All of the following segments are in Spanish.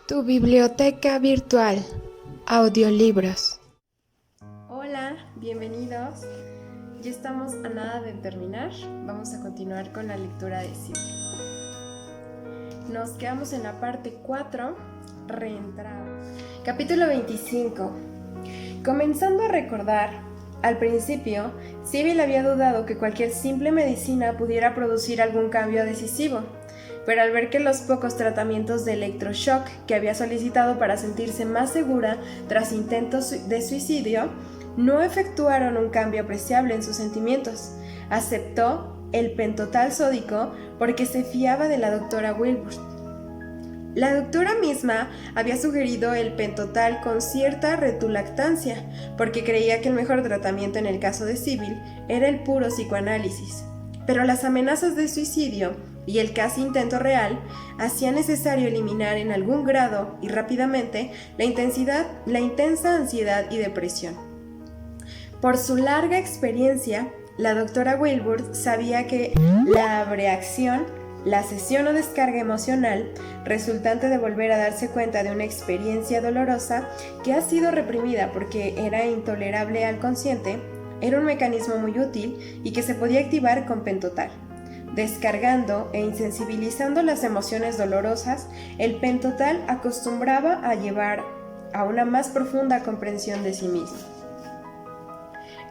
Tu biblioteca virtual. Audiolibros. Hola, bienvenidos. Ya estamos a nada de terminar. Vamos a continuar con la lectura de Sibyl. Nos quedamos en la parte 4, reentrada. Capítulo 25. Comenzando a recordar, al principio, Sibyl había dudado que cualquier simple medicina pudiera producir algún cambio decisivo. Pero al ver que los pocos tratamientos de electroshock que había solicitado para sentirse más segura tras intentos de suicidio no efectuaron un cambio apreciable en sus sentimientos, aceptó el pentotal sódico porque se fiaba de la doctora Wilbur. La doctora misma había sugerido el pentotal con cierta retulactancia, porque creía que el mejor tratamiento en el caso de Sibyl era el puro psicoanálisis. Pero las amenazas de suicidio y el casi intento real hacía necesario eliminar en algún grado y rápidamente la intensa ansiedad y depresión. Por su larga experiencia, la doctora Wilbur sabía que la abreacción, la cesión o descarga emocional resultante de volver a darse cuenta de una experiencia dolorosa que ha sido reprimida porque era intolerable al consciente, era un mecanismo muy útil y que se podía activar con pentotal. Descargando e insensibilizando las emociones dolorosas, el pentotal acostumbraba a llevar a una más profunda comprensión de sí mismo.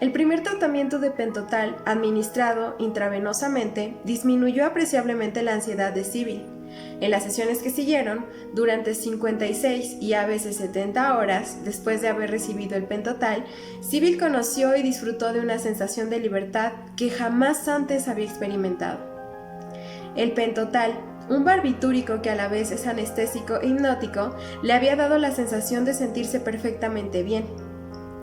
El primer tratamiento de pentotal, administrado intravenosamente, disminuyó apreciablemente la ansiedad de Sibyl. En las sesiones que siguieron, durante 56 y a veces 70 horas después de haber recibido el pentotal, Sibyl conoció y disfrutó de una sensación de libertad que jamás antes había experimentado. El pentotal, un barbitúrico que a la vez es anestésico e hipnótico, le había dado la sensación de sentirse perfectamente bien.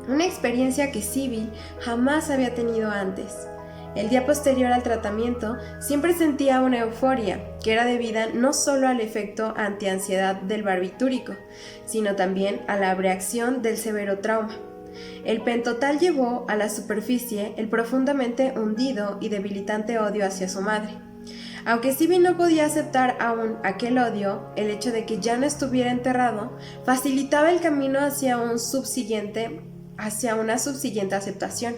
Una experiencia que Sibyl jamás había tenido antes. El día posterior al tratamiento siempre sentía una euforia que era debida no solo al efecto antiansiedad del barbitúrico, sino también a la reacción del severo trauma. El pentotal llevó a la superficie el profundamente hundido y debilitante odio hacia su madre. Aunque Sibyl no podía aceptar aún aquel odio, el hecho de que ya no estuviera enterrado facilitaba el camino hacia una subsiguiente aceptación.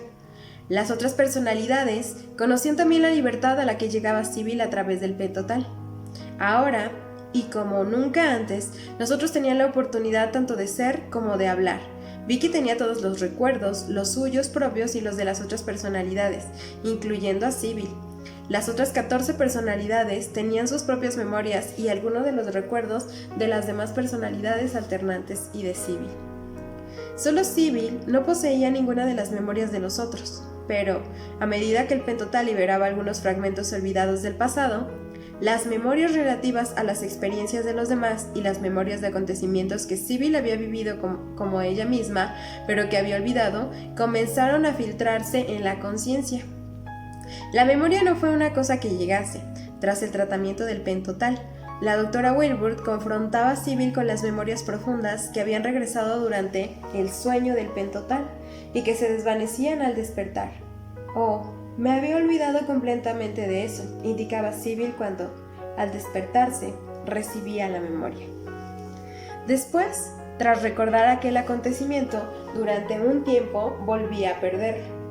Las otras personalidades conocían también la libertad a la que llegaba Sibyl a través del pentotal. Ahora, y como nunca antes, nosotros tenían la oportunidad tanto de ser como de hablar. Vicky tenía todos los recuerdos, los suyos propios y los de las otras personalidades, incluyendo a Sibyl. Las otras 14 personalidades tenían sus propias memorias y algunos de los recuerdos de las demás personalidades alternantes y de Sibyl. Solo Sibyl no poseía ninguna de las memorias de los otros, pero a medida que el pentotal liberaba algunos fragmentos olvidados del pasado, las memorias relativas a las experiencias de los demás y las memorias de acontecimientos que Sibyl había vivido como ella misma, pero que había olvidado, comenzaron a filtrarse en la conciencia. La memoria no fue una cosa que llegase. Tras el tratamiento del pentotal, la doctora Wilbur confrontaba a Sibyl con las memorias profundas que habían regresado durante el sueño del pentotal y que se desvanecían al despertar. «Oh, me había olvidado completamente de eso», indicaba Sibyl cuando, al despertarse, recibía la memoria. Después, tras recordar aquel acontecimiento, durante un tiempo volvía a perderlo.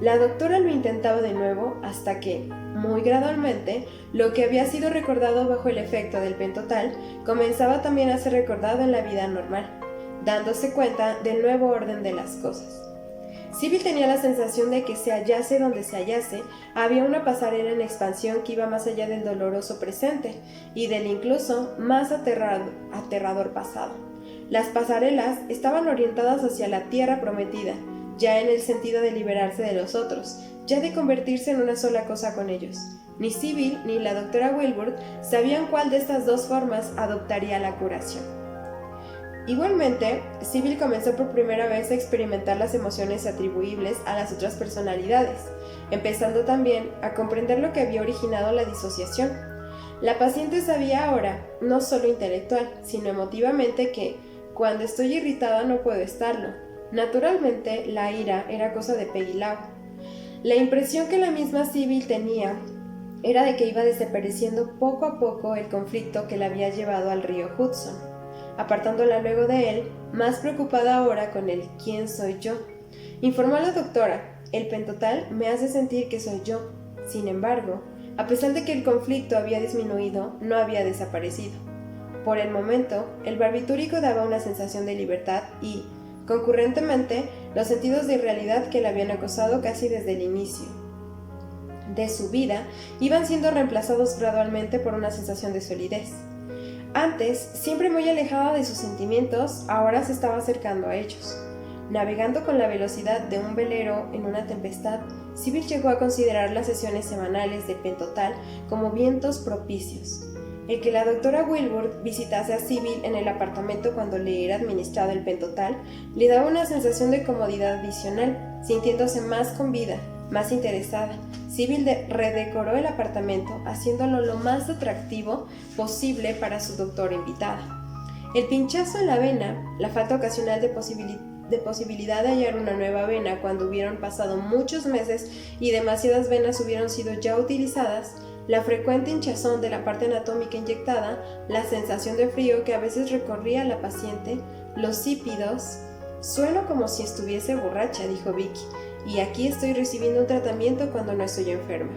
La doctora lo intentaba de nuevo hasta que, muy gradualmente, lo que había sido recordado bajo el efecto del pentotal comenzaba también a ser recordado en la vida normal, dándose cuenta del nuevo orden de las cosas. Sibyl tenía la sensación de que se hallase donde se hallase, había una pasarela en expansión que iba más allá del doloroso presente y del incluso más aterrador pasado. Las pasarelas estaban orientadas hacia la tierra prometida, ya en el sentido de liberarse de los otros, ya de convertirse en una sola cosa con ellos. Ni Sibyl ni la doctora Wilbur sabían cuál de estas dos formas adoptaría la curación. Igualmente, Sibyl comenzó por primera vez a experimentar las emociones atribuibles a las otras personalidades, empezando también a comprender lo que había originado la disociación. La paciente sabía ahora, no solo intelectual, sino emotivamente que, cuando estoy irritada no puedo estarlo. Naturalmente, la ira era cosa de Peggy Lau. La impresión que la misma Sibyl tenía era de que iba desapareciendo poco a poco el conflicto que la había llevado al río Hudson. apartándola luego de él, más preocupada ahora con el ¿quién soy yo? Informó a la doctora: el pentotal me hace sentir que soy yo. Sin embargo, a pesar de que el conflicto había disminuido, no había desaparecido. Por el momento, el barbitúrico daba una sensación de libertad y, concurrentemente, los sentidos de irrealidad que la habían acosado casi desde el inicio de su vida iban siendo reemplazados gradualmente por una sensación de solidez. Antes, siempre muy alejada de sus sentimientos, ahora se estaba acercando a ellos. Navegando con la velocidad de un velero en una tempestad, Sybil llegó a considerar las sesiones semanales de pentotal como vientos propicios. El que la doctora Wilbur visitase a Sybil en el apartamento cuando le era administrado el pentotal le daba una sensación de comodidad adicional, sintiéndose más con vida, más interesada. Sybil redecoró el apartamento, haciéndolo lo más atractivo posible para su doctora invitada. El pinchazo en la vena, la falta ocasional de posibilidad de hallar una nueva vena cuando hubieron pasado muchos meses y demasiadas venas hubieron sido ya utilizadas, la frecuente hinchazón de la parte anatómica inyectada, la sensación de frío que a veces recorría a la paciente, los hípidos. «Sueno como si estuviese borracha», dijo Vicky, «y aquí estoy recibiendo un tratamiento cuando no estoy enferma».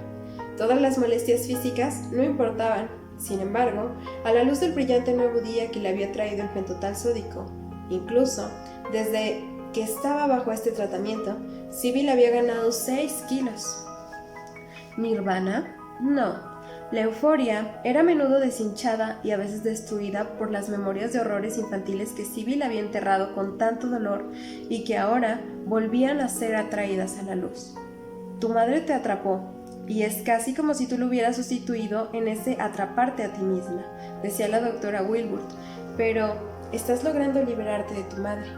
Todas las molestias físicas no importaban. Sin embargo, a la luz del brillante nuevo día que le había traído el pentotal sódico, incluso desde que estaba bajo este tratamiento, Sybil había ganado 6 kilos. ¿Nirvana? No. La euforia era a menudo deshinchada y a veces destruida por las memorias de horrores infantiles que Sybil había enterrado con tanto dolor y que ahora volvían a ser atraídas a la luz. Tu madre te atrapó, y es casi como si tú lo hubieras sustituido en ese atraparte a ti misma, decía la doctora Wilbur, pero estás logrando liberarte de tu madre.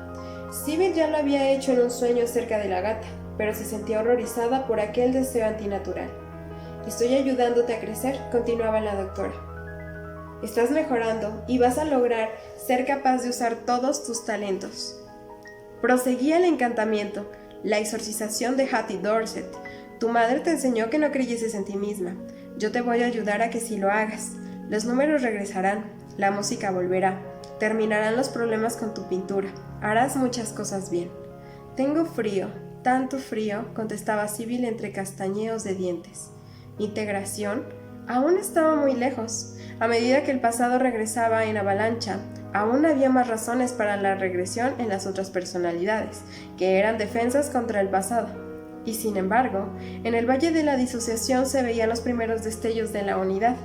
Sybil ya lo había hecho en un sueño cerca de la gata, pero se sentía horrorizada por aquel deseo antinatural. Estoy ayudándote a crecer, continuaba la doctora. Estás mejorando y vas a lograr ser capaz de usar todos tus talentos. Proseguía el encantamiento, la exorcización de Hattie Dorset. Tu madre te enseñó que no creyeses en ti misma. Yo te voy a ayudar a que sí lo hagas. Los números regresarán, la música volverá, terminarán los problemas con tu pintura. Harás muchas cosas bien. Tengo frío, tanto frío, contestaba Sybil entre castañeos de dientes. Integración aún estaba muy lejos. A medida que el pasado regresaba en avalancha, aún había más razones para la regresión en las otras personalidades, que eran defensas contra el pasado. Y sin embargo, en el Valle de la Disociación se veían los primeros destellos de la unidad.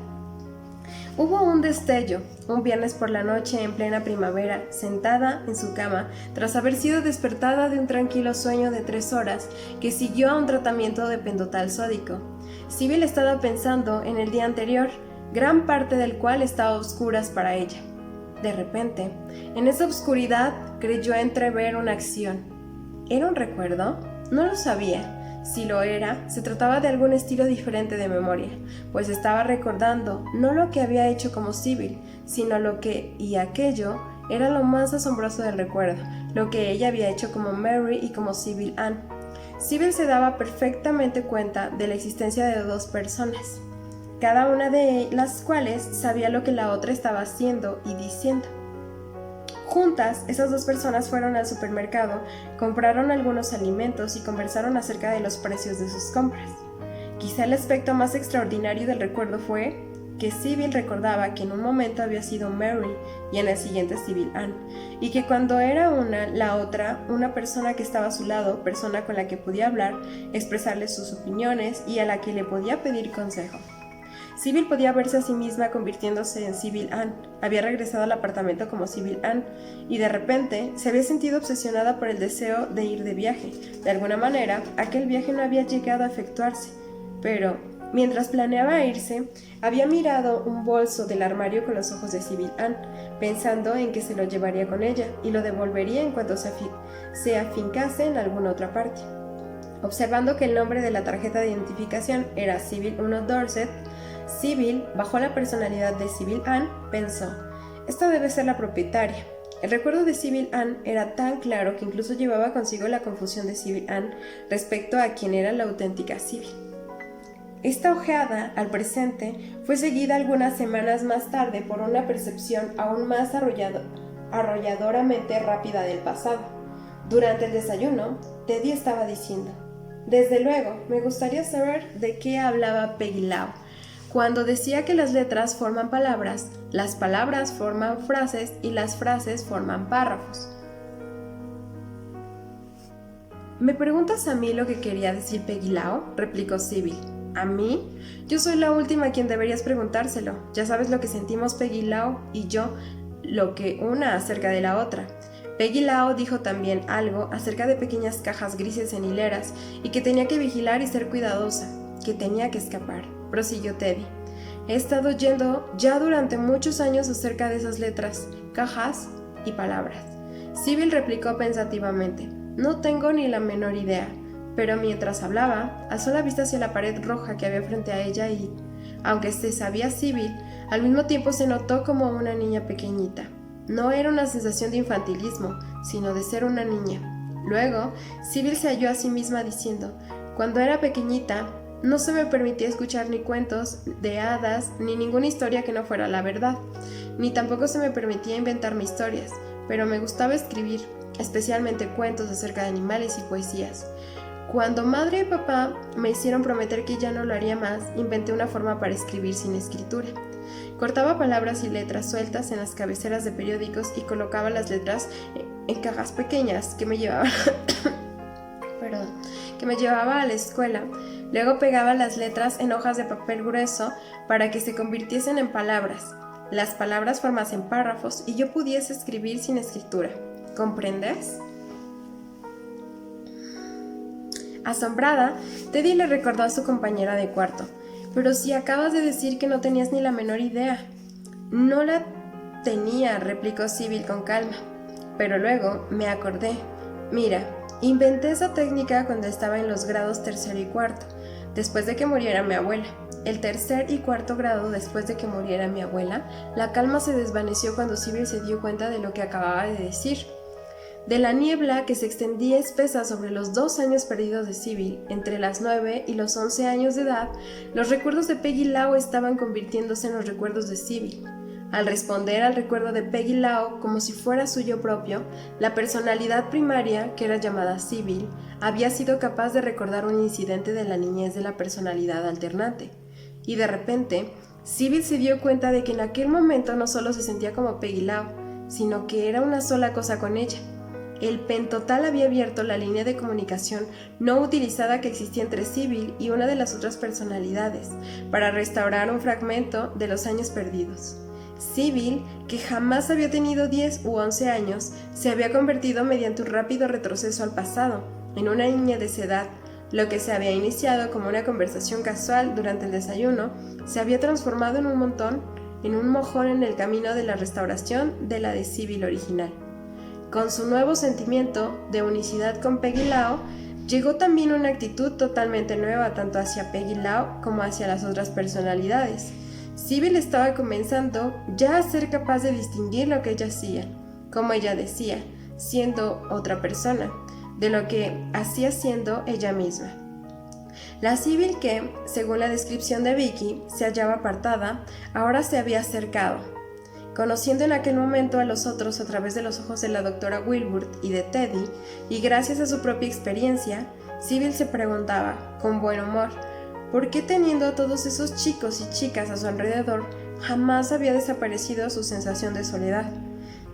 Hubo un destello, un viernes por la noche en plena primavera, sentada en su cama, tras haber sido despertada de un tranquilo sueño de 3 horas que siguió a un tratamiento de pentotal sódico. Sybil estaba pensando en el día anterior, gran parte del cual estaba a oscuras para ella. De repente, en esa oscuridad creyó entrever una acción. ¿Era un recuerdo? No lo sabía. Si lo era, se trataba de algún estilo diferente de memoria, pues estaba recordando no lo que había hecho como Sybil, sino lo que, y aquello, era lo más asombroso del recuerdo, lo que ella había hecho como Mary y como Sybil Ann. Sybil se daba perfectamente cuenta de la existencia de 2 personas, cada una de las cuales sabía lo que la otra estaba haciendo y diciendo. Juntas, esas 2 personas fueron al supermercado, compraron algunos alimentos y conversaron acerca de los precios de sus compras. Quizá el aspecto más extraordinario del recuerdo fue que Sybil recordaba que en un momento había sido Mary y en el siguiente Sybil Ann, y que cuando era la otra, una persona que estaba a su lado, persona con la que podía hablar, expresarle sus opiniones y a la que le podía pedir consejo. Sybil podía verse a sí misma convirtiéndose en Sybil Ann. Había regresado al apartamento como Sybil Ann y de repente se había sentido obsesionada por el deseo de ir de viaje. De alguna manera, aquel viaje no había llegado a efectuarse, pero mientras planeaba irse, había mirado un bolso del armario con los ojos de Sybil Ann, pensando en que se lo llevaría con ella y lo devolvería en cuanto se afincase en alguna otra parte. Observando que el nombre de la tarjeta de identificación era Sybil 1 Dorset, Sybil, bajo la personalidad de Sybil Ann, pensó: esta debe ser la propietaria. El recuerdo de Sybil Ann era tan claro que incluso llevaba consigo la confusión de Sybil Ann respecto a quién era la auténtica Sybil. Esta ojeada al presente fue seguida algunas semanas más tarde por una percepción aún más arrolladoramente rápida del pasado. Durante el desayuno, Teddy estaba diciendo: «Desde luego, me gustaría saber de qué hablaba Peggy Lau. Cuando decía que las letras forman palabras, las palabras forman frases y las frases forman párrafos». «¿Me preguntas a mí lo que quería decir Peggy Lau?», replicó Sybil. «¿A mí? Yo soy la última a quien deberías preguntárselo. Ya sabes lo que sentimos Peggy Lau y yo, lo que una acerca de la otra». Peggy Lau dijo también algo acerca de pequeñas cajas grises en hileras y que tenía que vigilar y ser cuidadosa, que tenía que escapar, prosiguió Teddy. «He estado oyendo ya durante muchos años acerca de esas letras, cajas y palabras». Sybil replicó pensativamente: «No tengo ni la menor idea», pero mientras hablaba, alzó la vista hacia la pared roja que había frente a ella y, aunque se sabía Sybil, al mismo tiempo se notó como una niña pequeñita. No era una sensación de infantilismo, sino de ser una niña. Luego, Sybil se halló a sí misma diciendo: «Cuando era pequeñita, no se me permitía escuchar ni cuentos de hadas ni ninguna historia que no fuera la verdad, ni tampoco se me permitía inventarme historias, pero me gustaba escribir, especialmente cuentos acerca de animales y poesías. Cuando madre y papá me hicieron prometer que ya no lo haría más, inventé una forma para escribir sin escritura. Cortaba palabras y letras sueltas en las cabeceras de periódicos y colocaba las letras en cajas pequeñas que me llevaba a la escuela. Luego pegaba las letras en hojas de papel grueso para que se convirtiesen en palabras. Las palabras formasen párrafos y yo pudiese escribir sin escritura. ¿Comprendes?». Asombrada, Teddy le recordó a su compañera de cuarto: «Pero si acabas de decir que no tenías ni la menor idea». «No la tenía», replicó Sybil con calma. «Pero luego me acordé. Mira, inventé esa técnica cuando estaba en los grados tercero y cuarto, después de que muriera mi abuela. El tercer y cuarto grado después de que muriera mi abuela, la calma se desvaneció cuando Sybil se dio cuenta de lo que acababa de decir. De la niebla que se extendía espesa sobre los 2 años perdidos de Sybil, entre las 9 y los 11 años de edad, los recuerdos de Peggy Lau estaban convirtiéndose en los recuerdos de Sybil. Al responder al recuerdo de Peggy Lau como si fuera suyo propio, la personalidad primaria, que era llamada Sybil, había sido capaz de recordar un incidente de la niñez de la personalidad alternante. Y de repente, Sybil se dio cuenta de que en aquel momento no solo se sentía como Peggy Lau, sino que era una sola cosa con ella. El pentotal había abierto la línea de comunicación no utilizada que existía entre Sybil y una de las otras personalidades, para restaurar un fragmento de los años perdidos. Sybil, que jamás había tenido 10 u 11 años, se había convertido mediante un rápido retroceso al pasado, en una niña de esa edad. Lo que se había iniciado como una conversación casual durante el desayuno, se había transformado en un mojón en el camino de la restauración de la de Sybil original. Con su nuevo sentimiento de unicidad con Peggy Lau, llegó también una actitud totalmente nueva tanto hacia Peggy Lau como hacia las otras personalidades. Sybil estaba comenzando ya a ser capaz de distinguir lo que ella hacía, como ella decía, siendo otra persona, de lo que hacía siendo ella misma. La Sybil que, según la descripción de Vicky, se hallaba apartada, ahora se había acercado. Conociendo en aquel momento a los otros a través de los ojos de la doctora Wilbur y de Teddy, y gracias a su propia experiencia, Sybil se preguntaba, con buen humor, ¿por qué teniendo a todos esos chicos y chicas a su alrededor, jamás había desaparecido su sensación de soledad?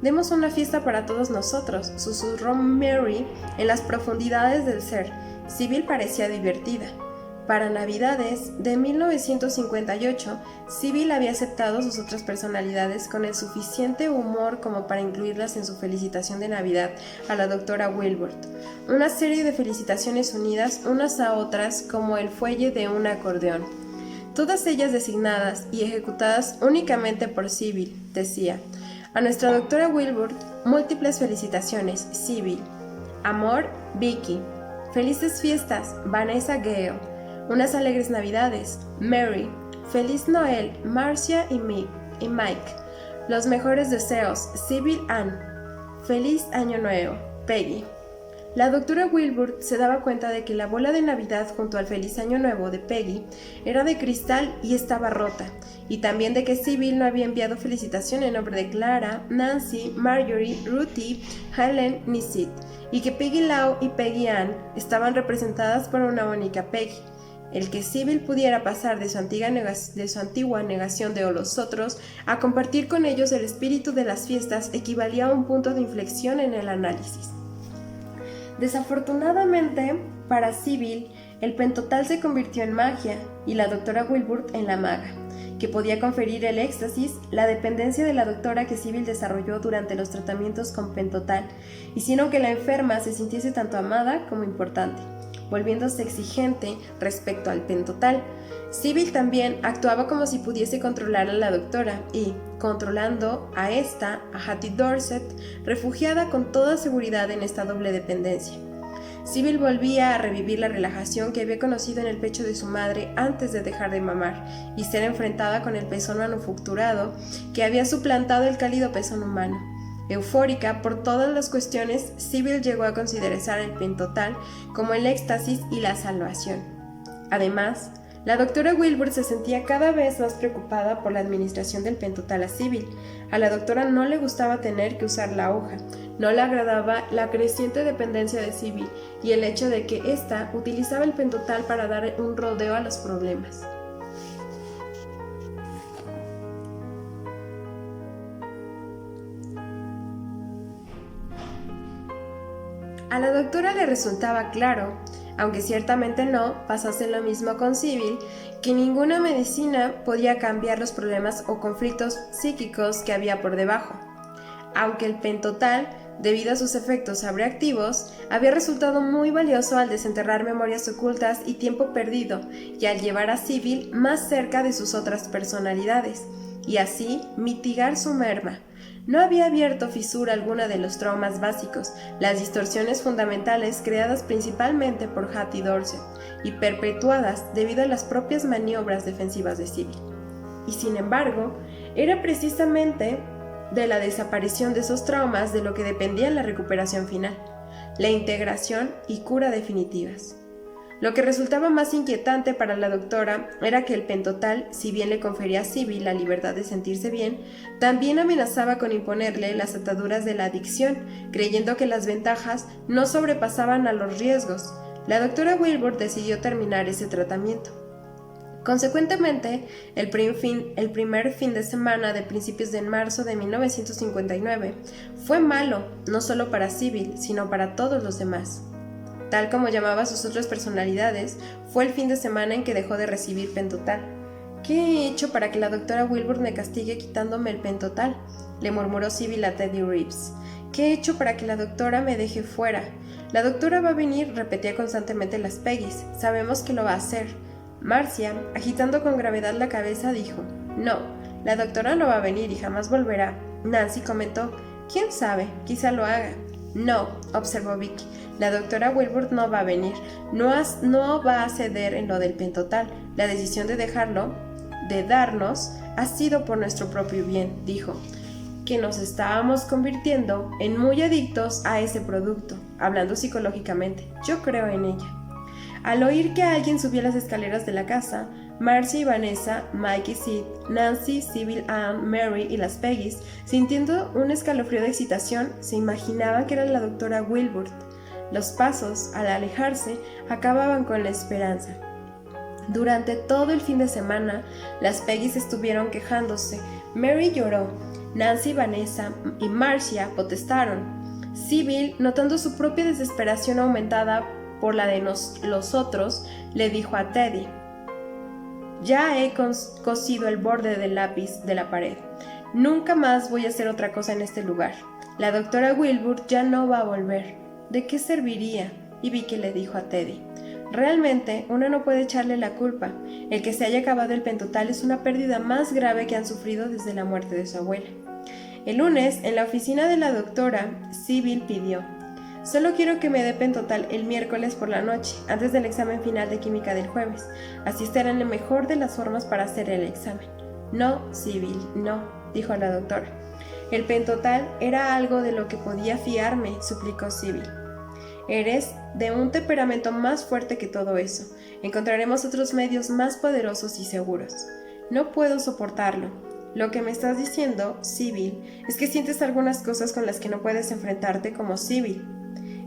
«Demos una fiesta para todos nosotros», susurró Mary en las profundidades del ser. Sybil parecía divertida. Para Navidades de 1958, Sybil había aceptado sus otras personalidades con el suficiente humor como para incluirlas en su felicitación de Navidad a la doctora Wilbur. Una serie de felicitaciones unidas unas a otras como el fuelle de un acordeón. Todas ellas designadas y ejecutadas únicamente por Sybil, decía. A nuestra doctora Wilbur, múltiples felicitaciones, Sybil. Amor, Vicky. Felices fiestas, Vanessa Gale. Unas alegres navidades, Mary. Feliz Noel, Marcia y Mike. Los mejores deseos, Sybil Ann. Feliz Año Nuevo, Peggy. La doctora Wilbur se daba cuenta de que la bola de Navidad junto al Feliz Año Nuevo de Peggy era de cristal y estaba rota, y también de que Sybil no había enviado felicitación en nombre de Clara, Nancy, Marjorie, Ruthie, Helen ni Sid, y que Peggy Lau y Peggy Ann estaban representadas por una única Peggy. El que Sybil pudiera pasar de su antigua negación de los otros a compartir con ellos el espíritu de las fiestas equivalía a un punto de inflexión en el análisis. Desafortunadamente, para Sybil, el pentotal se convirtió en magia y la doctora Wilbur en la maga, que podía conferir el éxtasis, la dependencia de la doctora que Sybil desarrolló durante los tratamientos con pentotal, hicieron que la enferma se sintiese tanto amada como importante, volviéndose exigente respecto al pentotal. Sybil también actuaba como si pudiese controlar a la doctora y, controlando a esta, a Hattie Dorset, refugiada con toda seguridad en esta doble dependencia. Sybil volvía a revivir la relajación que había conocido en el pecho de su madre antes de dejar de mamar y ser enfrentada con el pezón manufacturado que había suplantado el cálido pezón humano. Eufórica por todas las cuestiones, Sybil llegó a considerar el pentotal como el éxtasis y la salvación. Además, la doctora Wilbur se sentía cada vez más preocupada por la administración del pentotal a Sybil. A la doctora no le gustaba tener que usar la hoja, no le agradaba la creciente dependencia de Sybil y el hecho de que ésta utilizaba el pentotal para dar un rodeo a los problemas. A la doctora le resultaba claro, aunque ciertamente no pasase lo mismo con Sybil, que ninguna medicina podía cambiar los problemas o conflictos psíquicos que había por debajo. Aunque el pentotal, debido a sus efectos sobreactivos, había resultado muy valioso al desenterrar memorias ocultas y tiempo perdido y al llevar a Sybil más cerca de sus otras personalidades, y así mitigar su merma. No había abierto fisura alguna de los traumas básicos, las distorsiones fundamentales creadas principalmente por Hattie Dorset y perpetuadas debido a las propias maniobras defensivas de Sybil. Y sin embargo, era precisamente de la desaparición de esos traumas de lo que dependía la recuperación final, la integración y cura definitivas. Lo que resultaba más inquietante para la doctora era que el pentotal, si bien le confería a Sybil la libertad de sentirse bien, también amenazaba con imponerle las ataduras de la adicción, creyendo que las ventajas no sobrepasaban a los riesgos. La doctora Wilbur decidió terminar ese tratamiento. Consecuentemente, el primer fin de semana de principios de marzo de 1959 fue malo, no solo para Sybil, sino para todos los demás. Tal como llamaba a sus otras personalidades, fue el fin de semana en que dejó de recibir pentotal. ¿Qué he hecho para que la doctora Wilbur me castigue quitándome el pentotal?, le murmuró Sybil a Teddy Reeves. ¿Qué he hecho para que la doctora me deje fuera? La doctora va a venir, repetía constantemente las Peggys. Sabemos que lo va a hacer. Marcia, agitando con gravedad la cabeza, dijo: No, la doctora no va a venir y jamás volverá. Nancy comentó: ¿Quién sabe? Quizá lo haga. No, observó Vicky. La doctora Wilbur no va a venir, no va a ceder en lo del pentotal. La decisión de darnos, ha sido por nuestro propio bien, dijo, que nos estábamos convirtiendo en muy adictos a ese producto, hablando psicológicamente. Yo creo en ella. Al oír que alguien subía las escaleras de la casa, Marcia y Vanessa, Mike y Sid, Nancy, Sybil, Ann, Mary y las Peggys, sintiendo un escalofrío de excitación, se imaginaban que era la doctora Wilbur. Los pasos, al alejarse, acababan con la esperanza. Durante todo el fin de semana, las Peggys estuvieron quejándose. Mary lloró, Nancy, Vanessa y Marcia protestaron. Sybil, notando su propia desesperación aumentada por la de los otros, le dijo a Teddy: Ya he cosido el borde del lápiz de la pared. Nunca más voy a hacer otra cosa en este lugar. La doctora Wilbur ya no va a volver. ¿De qué serviría? Y Vicky le dijo a Teddy: Realmente, uno no puede echarle la culpa. El que se haya acabado el pentotal es una pérdida más grave que han sufrido desde la muerte de su abuela. El lunes, en la oficina de la doctora, Sybil pidió: Solo quiero que me dé pentotal el miércoles por la noche, antes del examen final de química del jueves. Así estará en la mejor de las formas para hacer el examen. No, Sybil, no, dijo la doctora. El pentotal era algo de lo que podía fiarme, suplicó Sybil. Eres de un temperamento más fuerte que todo eso. Encontraremos otros medios más poderosos y seguros. No puedo soportarlo. Lo que me estás diciendo, Sybil, es que sientes algunas cosas con las que no puedes enfrentarte como Sybil.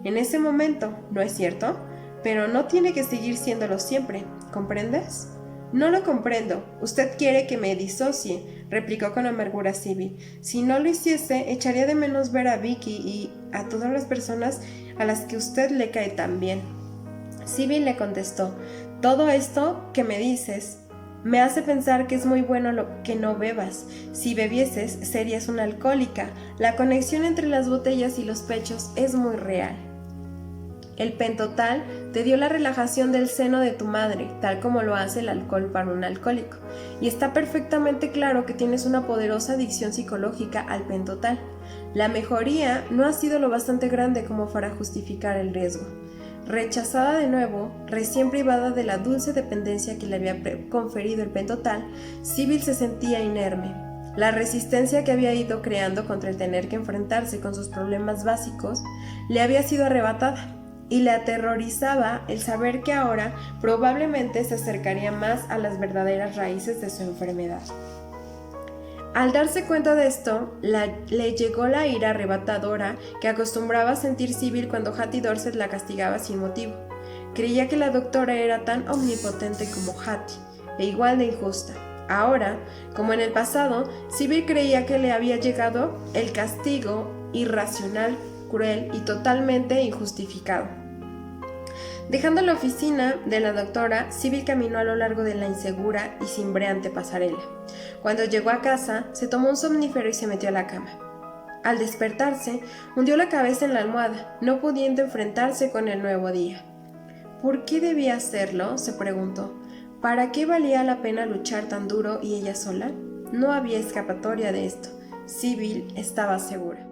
En ese momento, ¿no es cierto? Pero no tiene que seguir siéndolo siempre, ¿comprendes? No lo comprendo. Usted quiere que me disocie, replicó con amargura Sybil. Si no lo hiciese, echaría de menos ver a Vicky y a todas las personas a las que usted le cae tan bien. Sybil le contestó, todo esto que me dices me hace pensar que es muy bueno que no bebas. Si bebieses, serías una alcohólica. La conexión entre las botellas y los pechos es muy real. El pentotal te dio la relajación del seno de tu madre, tal como lo hace el alcohol para un alcohólico. Y está perfectamente claro que tienes una poderosa adicción psicológica al pentotal. La mejoría no ha sido lo bastante grande como para justificar el riesgo. Rechazada de nuevo, recién privada de la dulce dependencia que le había conferido el pentotal, Sybil se sentía inerme. La resistencia que había ido creando contra el tener que enfrentarse con sus problemas básicos le había sido arrebatada, y le aterrorizaba el saber que ahora probablemente se acercaría más a las verdaderas raíces de su enfermedad. Al darse cuenta de esto, le llegó la ira arrebatadora que acostumbraba a sentir Sybil cuando Hattie Dorset la castigaba sin motivo. Creía que la doctora era tan omnipotente como Hattie, e igual de injusta. Ahora, como en el pasado, Sybil creía que le había llegado el castigo irracional, cruel y totalmente injustificado. Dejando la oficina de la doctora, Sybil caminó a lo largo de la insegura y cimbreante pasarela. Cuando llegó a casa, se tomó un somnífero y se metió a la cama. Al despertarse, hundió la cabeza en la almohada, no pudiendo enfrentarse con el nuevo día. ¿Por qué debía hacerlo?, se preguntó. ¿Para qué valía la pena luchar tan duro y ella sola? No había escapatoria de esto. Sybil estaba segura.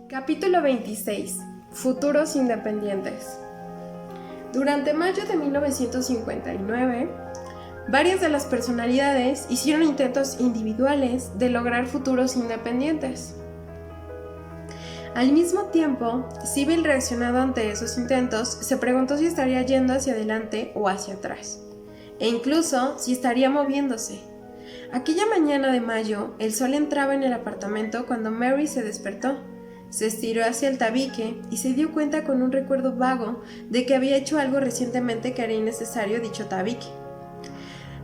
Capítulo 26. Futuros independientes. Durante mayo de 1959, varias de las personalidades hicieron intentos individuales de lograr futuros independientes. Al mismo tiempo, Sybil, reaccionando ante esos intentos, se preguntó si estaría yendo hacia adelante o hacia atrás, e incluso si estaría moviéndose. Aquella mañana de mayo, el sol entraba en el apartamento cuando Mary se despertó. Se estiró hacia el tabique y se dio cuenta con un recuerdo vago de que había hecho algo recientemente que haría innecesario dicho tabique.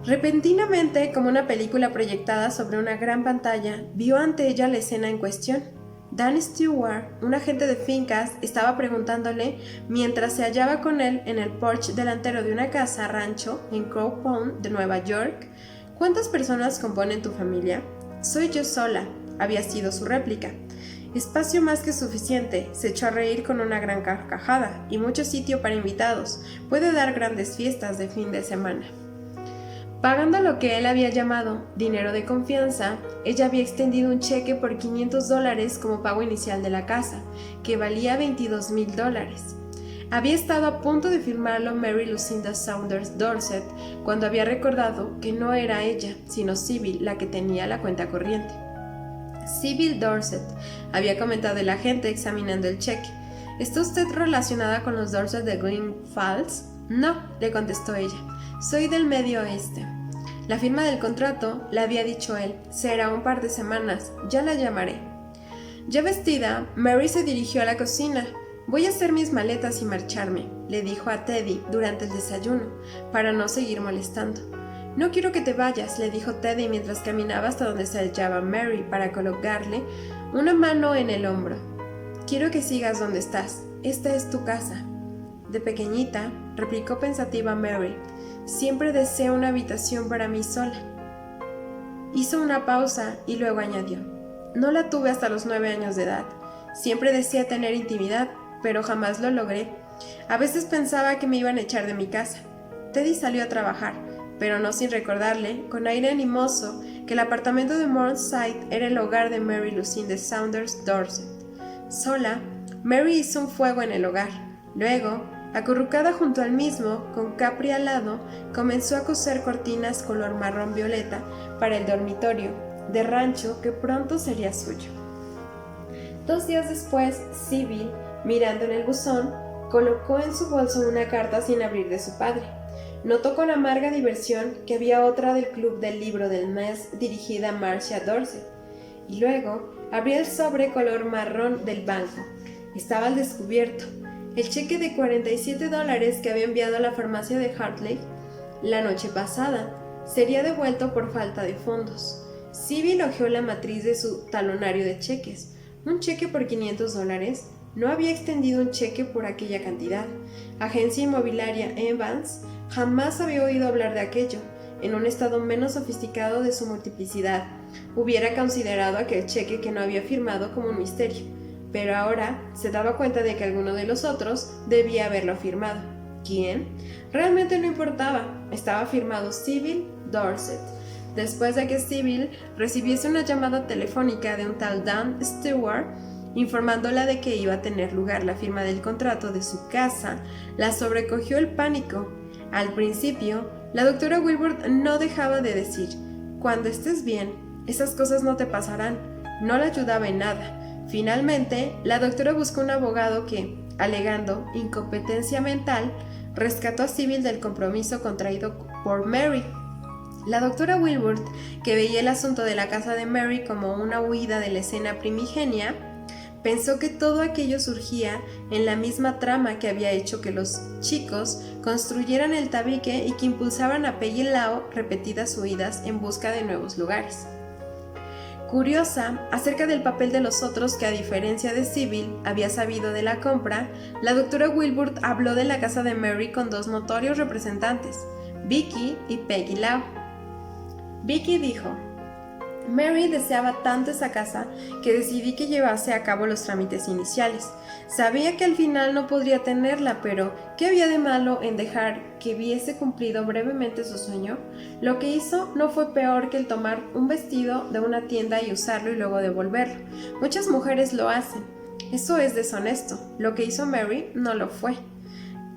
Repentinamente, como una película proyectada sobre una gran pantalla, vio ante ella la escena en cuestión. Dan Stewart, un agente de fincas, estaba preguntándole, mientras se hallaba con él en el porche delantero de una casa rancho en Crow Pond de Nueva York, ¿cuántas personas componen tu familia? Soy yo sola, había sido su réplica. Espacio más que suficiente, se echó a reír con una gran carcajada, y mucho sitio para invitados, puede dar grandes fiestas de fin de semana. Pagando lo que él había llamado dinero de confianza, ella había extendido un cheque por $500 como pago inicial de la casa, que valía $22,000. Había estado a punto de firmarlo Mary Lucinda Saunders Dorset cuando había recordado que no era ella, sino Sybil la que tenía la cuenta corriente. Sybil Dorset, había comentado el agente examinando el cheque. ¿Está usted relacionada con los Dorset de Green Falls? No, le contestó ella. Soy del Medio Oeste. La firma del contrato, le había dicho él, será un par de semanas, ya la llamaré. Ya vestida, Mary se dirigió a la cocina. Voy a hacer mis maletas y marcharme, le dijo a Teddy durante el desayuno, para no seguir molestando. No quiero que te vayas, le dijo Teddy mientras caminaba hasta donde se hallaba Mary para colocarle una mano en el hombro. Quiero que sigas donde estás, esta es tu casa. De pequeñita, replicó pensativa Mary, siempre deseo una habitación para mí sola. Hizo una pausa y luego añadió, no la tuve hasta los 9 años de edad. Siempre deseé tener intimidad, pero jamás lo logré. A veces pensaba que me iban a echar de mi casa. Teddy salió a trabajar, pero no sin recordarle, con aire animoso, que el apartamento de Mornside era el hogar de Mary Lucinda Saunders Dorset. Sola, Mary hizo un fuego en el hogar. Luego, acurrucada junto al mismo, con Capri al lado, comenzó a coser cortinas color marrón violeta para el dormitorio de rancho que pronto sería suyo. 2 días después, Sybil, mirando en el buzón, colocó en su bolso una carta sin abrir de su padre. Notó con amarga diversión que había otra del club del libro del mes dirigida a Marcia Dorset, y luego abrió el sobre color marrón del banco. Estaba al descubierto. El cheque de $47 que había enviado a la farmacia de Hartley la noche pasada sería devuelto por falta de fondos. Sybil hojeó la matriz de su talonario de cheques. Un cheque por $500. No había extendido un cheque por aquella cantidad. Agencia inmobiliaria Evans jamás había oído hablar de aquello. En un estado menos sofisticado de su multiplicidad, hubiera considerado aquel cheque que no había firmado como un misterio, pero ahora se daba cuenta de que alguno de los otros debía haberlo firmado. ¿Quién? Realmente no importaba. Estaba firmado Sybil Dorset. Después de que Sybil recibiese una llamada telefónica de un tal Dan Stewart, informándola de que iba a tener lugar la firma del contrato de su casa, la sobrecogió el pánico. Al principio, la doctora Wilbur no dejaba de decir: «Cuando estés bien, esas cosas no te pasarán». No la ayudaba en nada. Finalmente, la doctora buscó un abogado que, alegando incompetencia mental, rescató a Sybil del compromiso contraído por Mary. La doctora Wilbur, que veía el asunto de la casa de Mary como una huida de la escena primigenia, pensó que todo aquello surgía en la misma trama que había hecho que los chicos construyeran el tabique y que impulsaban a Peggy Lau repetidas huidas en busca de nuevos lugares. Curiosa acerca del papel de los otros que, a diferencia de Sybil, había sabido de la compra, la doctora Wilbur habló de la casa de Mary con dos notorios representantes, Vicky y Peggy Lau. Vicky dijo: «Mary deseaba tanto esa casa que decidí que llevase a cabo los trámites iniciales. Sabía que al final no podría tenerla, pero ¿qué había de malo en dejar que viese cumplido brevemente su sueño? Lo que hizo no fue peor que el tomar un vestido de una tienda y usarlo y luego devolverlo. Muchas mujeres lo hacen. Eso es deshonesto. Lo que hizo Mary no lo fue».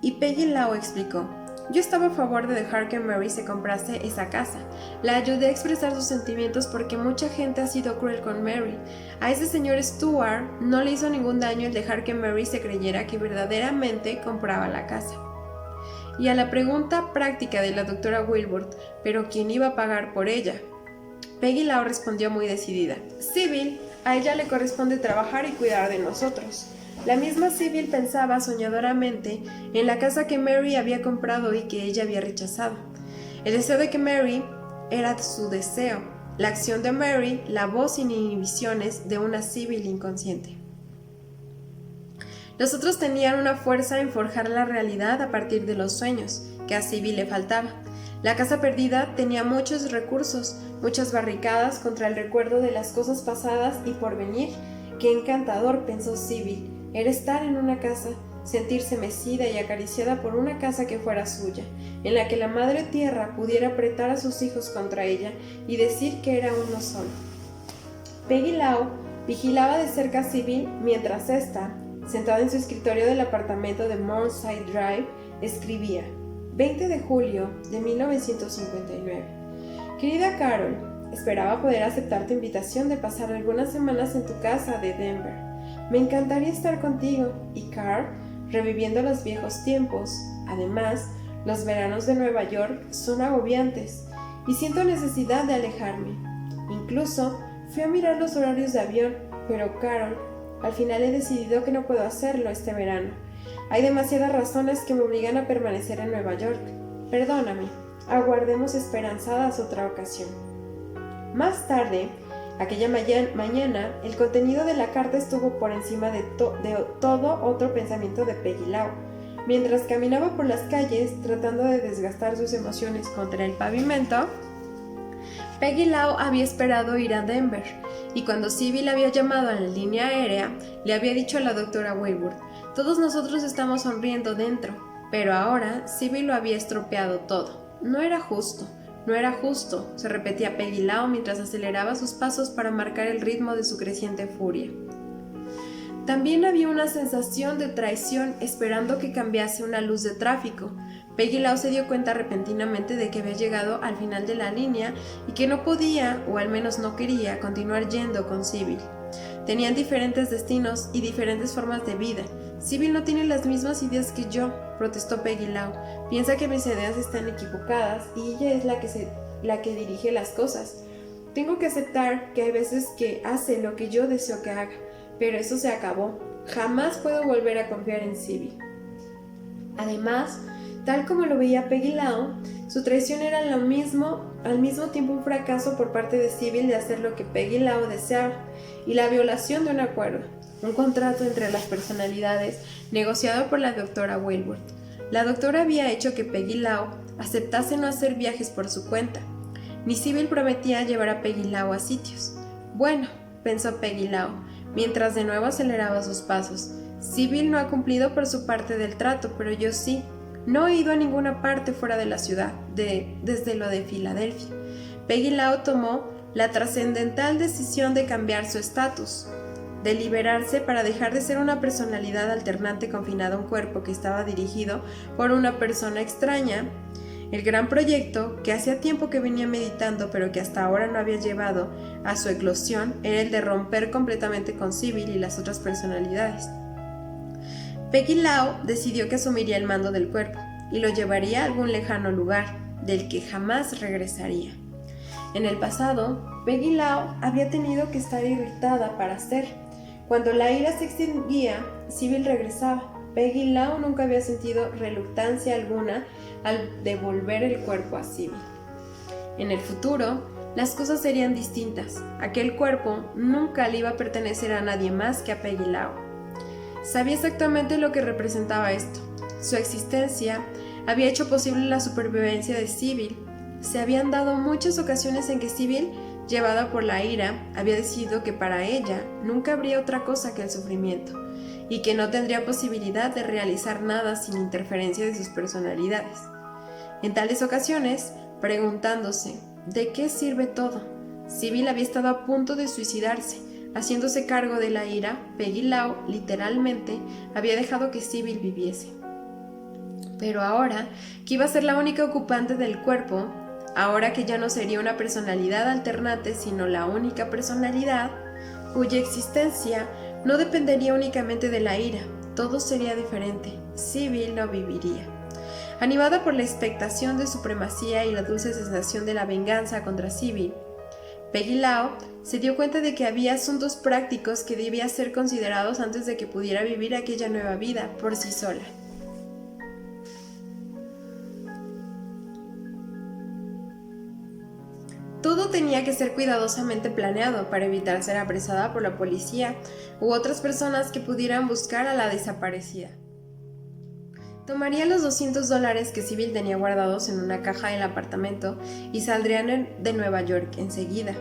Y Peggy Lau explicó: «Yo estaba a favor de dejar que Mary se comprase esa casa. La ayudé a expresar sus sentimientos porque mucha gente ha sido cruel con Mary. A ese señor Stewart no le hizo ningún daño el dejar que Mary se creyera que verdaderamente compraba la casa». Y a la pregunta práctica de la doctora Wilbur, ¿pero quién iba a pagar por ella?, Peggy Lau respondió muy decidida: «Sybil, a ella le corresponde trabajar y cuidar de nosotros». La misma Sybil pensaba soñadoramente en la casa que Mary había comprado y que ella había rechazado. El deseo de que Mary era su deseo, la acción de Mary, la voz sin inhibiciones de una Sybil inconsciente. Los otros tenían una fuerza en forjar la realidad a partir de los sueños, que a Sybil le faltaba. La casa perdida tenía muchos recursos, muchas barricadas contra el recuerdo de las cosas pasadas y por venir. Qué encantador, pensó Sybil, era estar en una casa, sentirse mecida y acariciada por una casa que fuera suya, en la que la madre tierra pudiera apretar a sus hijos contra ella y decir que era uno solo. Peggy Lau vigilaba de cerca a Sybil mientras ésta, sentada en su escritorio del apartamento de Mornside Drive, escribía: 20 de julio de 1959. Querida Carol, esperaba poder aceptar tu invitación de pasar algunas semanas en tu casa de Denver. Me encantaría estar contigo y Carl, reviviendo los viejos tiempos. Además, los veranos de Nueva York son agobiantes y siento necesidad de alejarme. Incluso fui a mirar los horarios de avión, pero Carol, al final he decidido que no puedo hacerlo este verano. Hay demasiadas razones que me obligan a permanecer en Nueva York. Perdóname, aguardemos esperanzadas otra ocasión». Más tarde, aquella mañana, el contenido de la carta estuvo por encima de todo otro pensamiento de Peggy Lau. Mientras caminaba por las calles, tratando de desgastar sus emociones contra el pavimento, Peggy Lau había esperado ir a Denver, y cuando Sybil había llamado a la línea aérea, le había dicho a la doctora Wilbur: «Todos nosotros estamos sonriendo dentro», pero ahora Sybil lo había estropeado todo. No era justo. No era justo, se repetía Peggy Lau mientras aceleraba sus pasos para marcar el ritmo de su creciente furia. También había una sensación de traición esperando que cambiase una luz de tráfico. Peggy Lau se dio cuenta repentinamente de que había llegado al final de la línea y que no podía, o al menos no quería, continuar yendo con Sybil. Tenían diferentes destinos y diferentes formas de vida. Sybil no tiene las mismas ideas que yo, protestó Peggy Lau. Piensa que mis ideas están equivocadas y ella es la que dirige las cosas. Tengo que aceptar que hay veces que hace lo que yo deseo que haga, pero eso se acabó. Jamás puedo volver a confiar en Sybil. Además, tal como lo veía Peggy Lau, su traición era al mismo tiempo un fracaso por parte de Sybil de hacer lo que Peggy Lau deseaba y la violación de un acuerdo, un contrato entre las personalidades negociado por la doctora Wilbur. La doctora había hecho que Peggy Lau aceptase no hacer viajes por su cuenta, ni Sybil prometía llevar a Peggy Lau a sitios. Bueno, pensó Peggy Lau, mientras de nuevo aceleraba sus pasos. Sybil no ha cumplido por su parte del trato, pero yo sí. No he ido a ninguna parte fuera de la ciudad, desde lo de Filadelfia. Peggy Lau tomó la trascendental decisión de cambiar su estatus, de liberarse para dejar de ser una personalidad alternante confinada a un cuerpo que estaba dirigido por una persona extraña. El gran proyecto, que hacía tiempo que venía meditando pero que hasta ahora no había llevado a su eclosión, era el de romper completamente con Sybil y las otras personalidades. Peggy Lau decidió que asumiría el mando del cuerpo y lo llevaría a algún lejano lugar, del que jamás regresaría. En el pasado, Peggy Lau había tenido que estar irritada para hacer. Cuando la ira se extinguía, Sybil regresaba. Peggy Lau nunca había sentido reluctancia alguna al devolver el cuerpo a Sybil. En el futuro, las cosas serían distintas. Aquel cuerpo nunca le iba a pertenecer a nadie más que a Peggy Lau. Sabía exactamente lo que representaba esto. Su existencia había hecho posible la supervivencia de Sybil. Se habían dado muchas ocasiones en que Sybil, llevada por la ira, había decidido que para ella nunca habría otra cosa que el sufrimiento, y que no tendría posibilidad de realizar nada sin interferencia de sus personalidades. En tales ocasiones, preguntándose, ¿de qué sirve todo? Sybil había estado a punto de suicidarse. Haciéndose cargo de la ira, Peggy Lau, literalmente, había dejado que Sybil viviese. Pero ahora, que iba a ser la única ocupante del cuerpo, ahora que ya no sería una personalidad alternante, sino la única personalidad, cuya existencia no dependería únicamente de la ira, todo sería diferente. Sybil no viviría. Animada por la expectación de supremacía y la dulce sensación de la venganza contra Sybil, Peggy Lau se dio cuenta de que había asuntos prácticos que debían ser considerados antes de que pudiera vivir aquella nueva vida por sí sola. Todo tenía que ser cuidadosamente planeado para evitar ser apresada por la policía u otras personas que pudieran buscar a la desaparecida. Tomaría los $200 que Sybil tenía guardados en una caja en el apartamento y saldrían de Nueva York enseguida.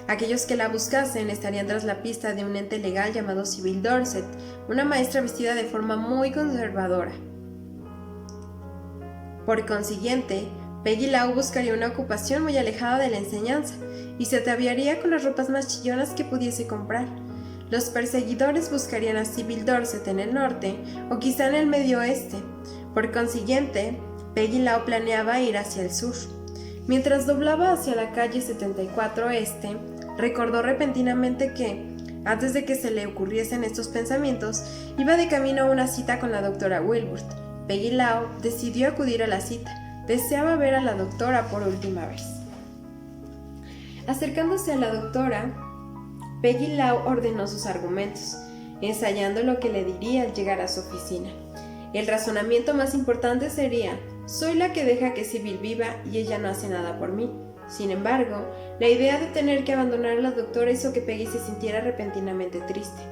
Aquellos que la buscasen estarían tras la pista de un ente legal llamado Sybil Dorset, una maestra vestida de forma muy conservadora. Por consiguiente, Peggy Lau buscaría una ocupación muy alejada de la enseñanza y se ataviaría con las ropas más chillonas que pudiese comprar. Los perseguidores buscarían a Sybil Dorset en el norte o quizá en el medio oeste. Por consiguiente, Peggy Lau planeaba ir hacia el sur. Mientras doblaba hacia la calle 74 Este, recordó repentinamente que, antes de que se le ocurriesen estos pensamientos, iba de camino a una cita con la doctora Wilbur. Peggy Lau decidió acudir a la cita. Deseaba ver a la doctora por última vez. Acercándose a la doctora, Peggy Lau ordenó sus argumentos, ensayando lo que le diría al llegar a su oficina. El razonamiento más importante sería: soy la que deja que Sybil viva y ella no hace nada por mí. Sin embargo, la idea de tener que abandonar a la doctora hizo que Peggy se sintiera repentinamente triste.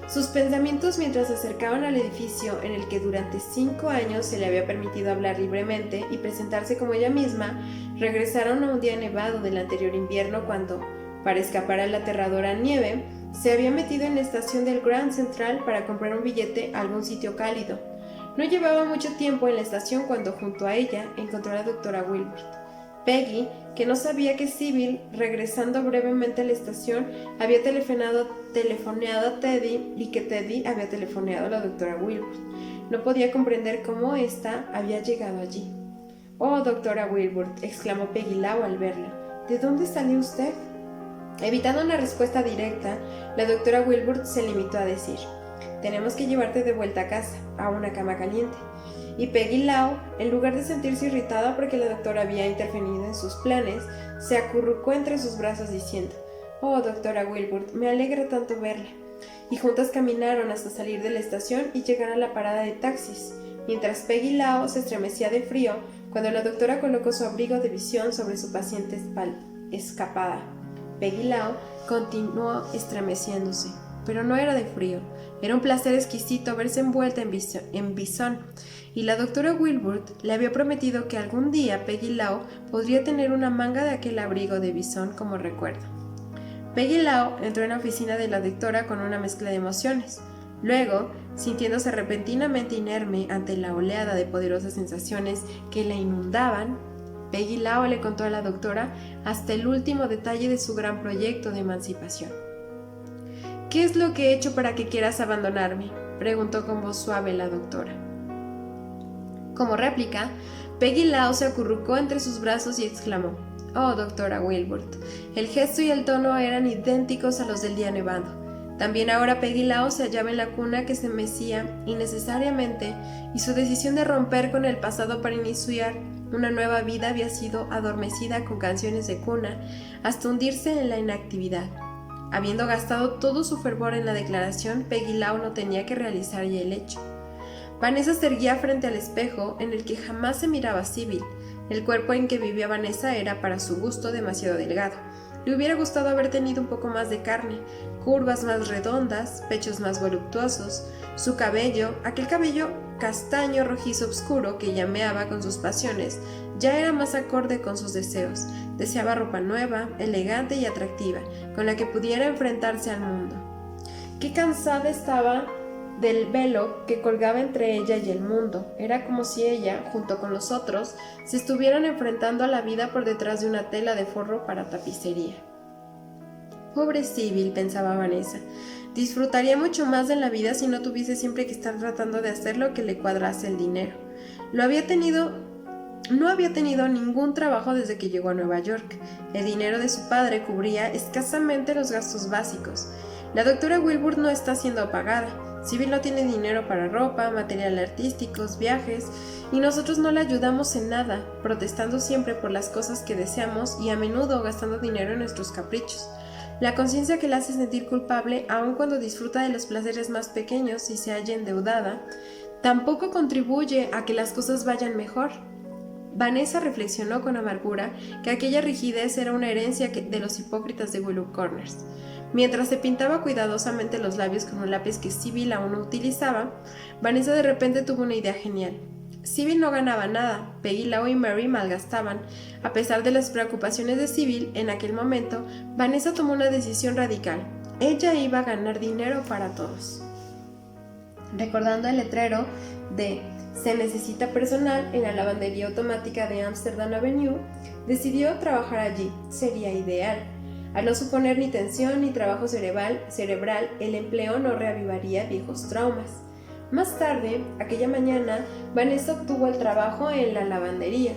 Sus pensamientos mientras se acercaban al edificio en el que durante 5 años se le había permitido hablar libremente y presentarse como ella misma, regresaron a un día nevado del anterior invierno cuando, para escapar a la aterradora nieve, se había metido en la estación del Grand Central para comprar un billete a algún sitio cálido. No llevaba mucho tiempo en la estación cuando junto a ella encontró a la doctora Wilbur. Peggy, que no sabía que Sybil, regresando brevemente a la estación, había telefoneado a Teddy y que Teddy había telefoneado a la doctora Wilbur. No podía comprender cómo ésta había llegado allí. «Oh, doctora Wilbur», exclamó Peggy Lau al verla. «¿De dónde salió usted?» Evitando una respuesta directa, la doctora Wilbur se limitó a decir: tenemos que llevarte de vuelta a casa, a una cama caliente. Y Peggy Lau, en lugar de sentirse irritada porque la doctora había intervenido en sus planes, se acurrucó entre sus brazos diciendo: «Oh, doctora Wilbur, me alegra tanto verla». Y juntas caminaron hasta salir de la estación y llegar a la parada de taxis, mientras Peggy Lau se estremecía de frío cuando la doctora colocó su abrigo de visión sobre su paciente escapada. Peggy Lau continuó estremeciéndose, pero no era de frío, era un placer exquisito verse envuelta en bisón, y la doctora Wilbur le había prometido que algún día Peggy Lau podría tener una manga de aquel abrigo de bisón como recuerdo. Peggy Lau entró en la oficina de la doctora con una mezcla de emociones. Luego, sintiéndose repentinamente inerme ante la oleada de poderosas sensaciones que la inundaban, Peggy Lau le contó a la doctora hasta el último detalle de su gran proyecto de emancipación. «¿Qué es lo que he hecho para que quieras abandonarme?», preguntó con voz suave la doctora. Como réplica, Peggy Lau se acurrucó entre sus brazos y exclamó: «Oh, doctora Wilbur». El gesto y el tono eran idénticos a los del día nevado. También ahora Peggy Lau se hallaba en la cuna que se mecía innecesariamente, y su decisión de romper con el pasado para iniciar una nueva vida había sido adormecida con canciones de cuna hasta hundirse en la inactividad. Habiendo gastado todo su fervor en la declaración, Peggy Lau no tenía que realizar ya el hecho. Vanessa se erguía frente al espejo en el que jamás se miraba a Sybil. El cuerpo en que vivía Vanessa era, para su gusto, demasiado delgado. Le hubiera gustado haber tenido un poco más de carne, curvas más redondas, pechos más voluptuosos. Su cabello, aquel cabello castaño rojizo oscuro que llameaba con sus pasiones, ya era más acorde con sus deseos. Deseaba ropa nueva, elegante y atractiva, con la que pudiera enfrentarse al mundo. Qué cansada estaba del velo que colgaba entre ella y el mundo. Era como si ella, junto con los otros, se estuvieran enfrentando a la vida por detrás de una tela de forro para tapicería. Pobre Sybil, pensaba Vanessa, disfrutaría mucho más de la vida si no tuviese siempre que estar tratando de hacer lo que le cuadrase el dinero. No había tenido ningún trabajo desde que llegó a Nueva York. El dinero de su padre cubría escasamente los gastos básicos. La doctora Wilbur no está siendo pagada. Sybil no tiene dinero para ropa, material artísticos, viajes, y nosotros no la ayudamos en nada, protestando siempre por las cosas que deseamos y a menudo gastando dinero en nuestros caprichos. La conciencia que la hace sentir culpable, aun cuando disfruta de los placeres más pequeños y se halla endeudada, tampoco contribuye a que las cosas vayan mejor. Vanessa reflexionó con amargura que aquella rigidez era una herencia de los hipócritas de Willow Corners. Mientras se pintaba cuidadosamente los labios con un lápiz que Sybil aún no utilizaba, Vanessa de repente tuvo una idea genial. Sybil no ganaba nada, Peggy Lau y Mary malgastaban. A pesar de las preocupaciones de Sybil, en aquel momento, Vanessa tomó una decisión radical. Ella iba a ganar dinero para todos. Recordando el letrero de «Se necesita personal» en la lavandería automática de Amsterdam Avenue, decidió trabajar allí. Sería ideal. Al no suponer ni tensión ni trabajo cerebral, el empleo no reavivaría viejos traumas. Más tarde, aquella mañana, Vanessa obtuvo el trabajo en la lavandería.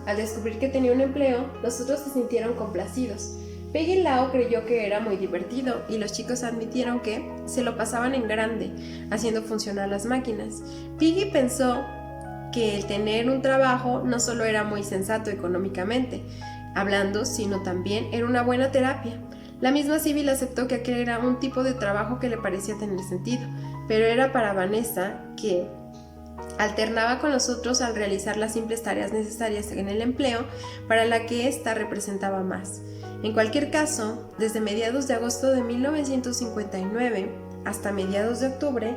Al descubrir que tenía un empleo, los otros se sintieron complacidos. Peggy Lau creyó que era muy divertido y los chicos admitieron que se lo pasaban en grande, haciendo funcionar las máquinas. Peggy pensó que el tener un trabajo no solo era muy sensato económicamente hablando, sino también era una buena terapia. La misma Sybil aceptó que aquel era un tipo de trabajo que le parecía tener sentido, pero era para Vanessa, que alternaba con los otros al realizar las simples tareas necesarias en el empleo para la que ésta representaba más. En cualquier caso, desde mediados de agosto de 1959 hasta mediados de octubre,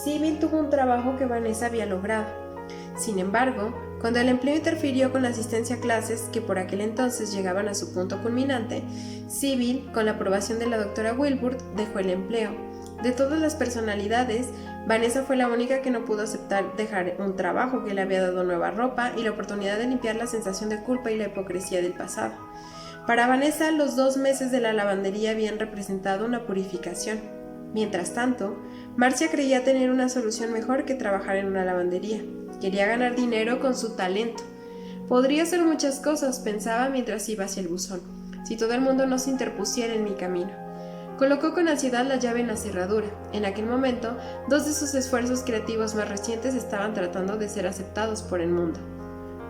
Sybil tuvo un trabajo que Vanessa había logrado. Sin embargo, cuando el empleo interfirió con la asistencia a clases, que por aquel entonces llegaban a su punto culminante, Sybil, con la aprobación de la doctora Wilbur, dejó el empleo. De todas las personalidades, Vanessa fue la única que no pudo aceptar dejar un trabajo que le había dado nueva ropa y la oportunidad de limpiar la sensación de culpa y la hipocresía del pasado. Para Vanessa, los 2 meses de la lavandería habían representado una purificación. Mientras tanto, Marcia creía tener una solución mejor que trabajar en una lavandería. Quería ganar dinero con su talento. Podría hacer muchas cosas, pensaba mientras iba hacia el buzón, si todo el mundo no se interpusiera en mi camino. Colocó con ansiedad la llave en la cerradura. En aquel momento, dos de sus esfuerzos creativos más recientes estaban tratando de ser aceptados por el mundo.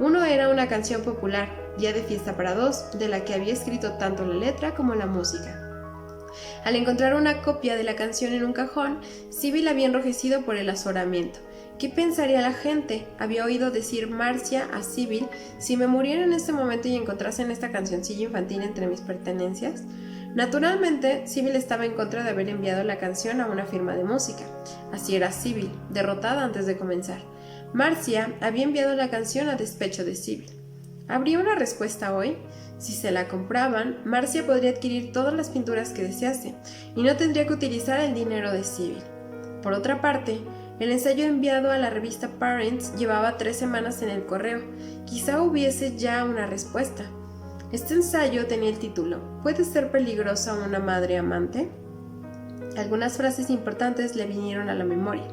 Uno era una canción popular, Día de fiesta para dos, de la que había escrito tanto la letra como la música. Al encontrar una copia de la canción en un cajón, Sybil había enrojecido por el azoramiento. ¿Qué pensaría la gente? Había oído decir Marcia a Sybil: si me muriera en este momento y encontrasen esta cancioncilla infantil entre mis pertenencias. Naturalmente, Sybil estaba en contra de haber enviado la canción a una firma de música. Así era Sybil, derrotada antes de comenzar. Marcia había enviado la canción a despecho de Sybil. ¿Habría una respuesta hoy? Si se la compraban, Marcia podría adquirir todas las pinturas que desease y no tendría que utilizar el dinero de Sybil. Por otra parte, el ensayo enviado a la revista Parents llevaba 3 semanas en el correo. Quizá hubiese ya una respuesta. Este ensayo tenía el título: ¿Puede ser peligrosa una madre amante? Algunas frases importantes le vinieron a la memoria.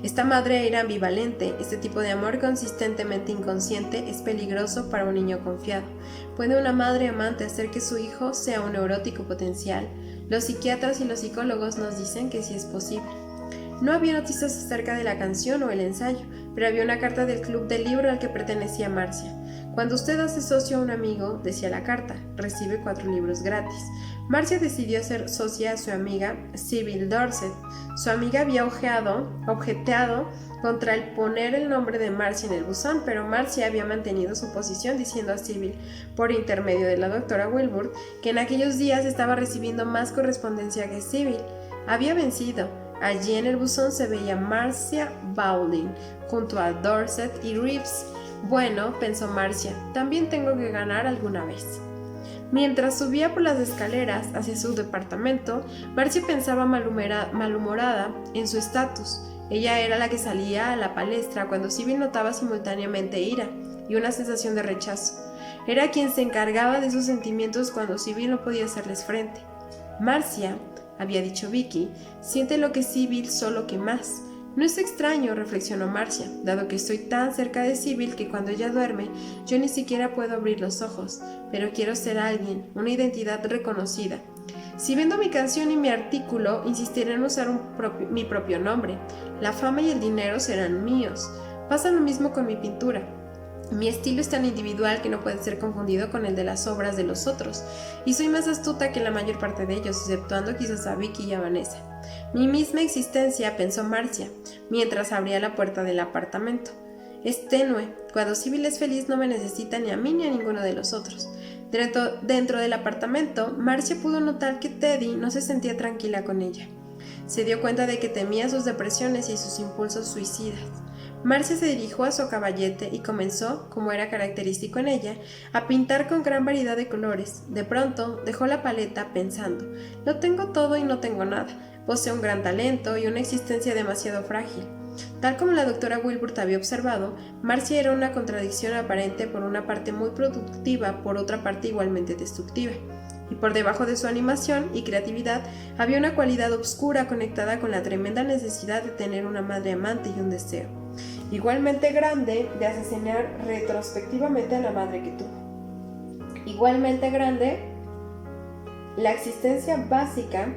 Esta madre era ambivalente. Este tipo de amor consistentemente inconsciente es peligroso para un niño confiado. ¿Puede una madre amante hacer que su hijo sea un neurótico potencial? Los psiquiatras y los psicólogos nos dicen que sí es posible. No había noticias acerca de la canción o el ensayo, pero había una carta del club del libro al que pertenecía Marcia. Cuando usted hace socio a un amigo, decía la carta, recibe 4 libros gratis. Marcia decidió ser socia a su amiga Sybil Dorset. Su amiga había objeteado contra el poner el nombre de Marcia en el buzón, pero Marcia había mantenido su posición diciendo a Sybil, por intermedio de la doctora Wilbur, que en aquellos días estaba recibiendo más correspondencia que Sybil. Había vencido. Allí en el buzón se veía Marcia Bowling, junto a Dorset y Reeves. Bueno, pensó Marcia, también tengo que ganar alguna vez. Mientras subía por las escaleras hacia su departamento, Marcia pensaba malhumorada en su estatus. Ella era la que salía a la palestra cuando Sybil notaba simultáneamente ira y una sensación de rechazo. Era quien se encargaba de sus sentimientos cuando Sybil no podía hacerles frente. Marcia, había dicho Vicky, siente lo que Sybil, solo que más. No es extraño, reflexionó Marcia, dado que estoy tan cerca de Sybil que cuando ella duerme, yo ni siquiera puedo abrir los ojos, pero quiero ser alguien, una identidad reconocida. Si vendo mi canción y mi artículo, insistiré en usar mi propio nombre. La fama y el dinero serán míos. Pasa lo mismo con mi pintura. Mi estilo es tan individual que no puede ser confundido con el de las obras de los otros, y soy más astuta que la mayor parte de ellos, exceptuando quizás a Vicky y a Vanessa. Mi misma existencia, pensó Marcia, mientras abría la puerta del apartamento. Es tenue. Cuando Sybil es feliz no me necesita ni a mí ni a ninguno de los otros. Dentro del apartamento, Marcia pudo notar que Teddy no se sentía tranquila con ella. Se dio cuenta de que temía sus depresiones y sus impulsos suicidas. Marcia se dirigió a su caballete y comenzó, como era característico en ella, a pintar con gran variedad de colores. De pronto, dejó la paleta pensando: lo tengo todo y no tengo nada. Posee un gran talento y una existencia demasiado frágil. Tal como la doctora Wilbur había observado, Marcia era una contradicción aparente, por una parte muy productiva, por otra parte igualmente destructiva. Y por debajo de su animación y creatividad había una cualidad obscura conectada con la tremenda necesidad de tener una madre amante y un deseo igualmente grande de asesinar retrospectivamente a la madre que tuvo. Igualmente grande la existencia básica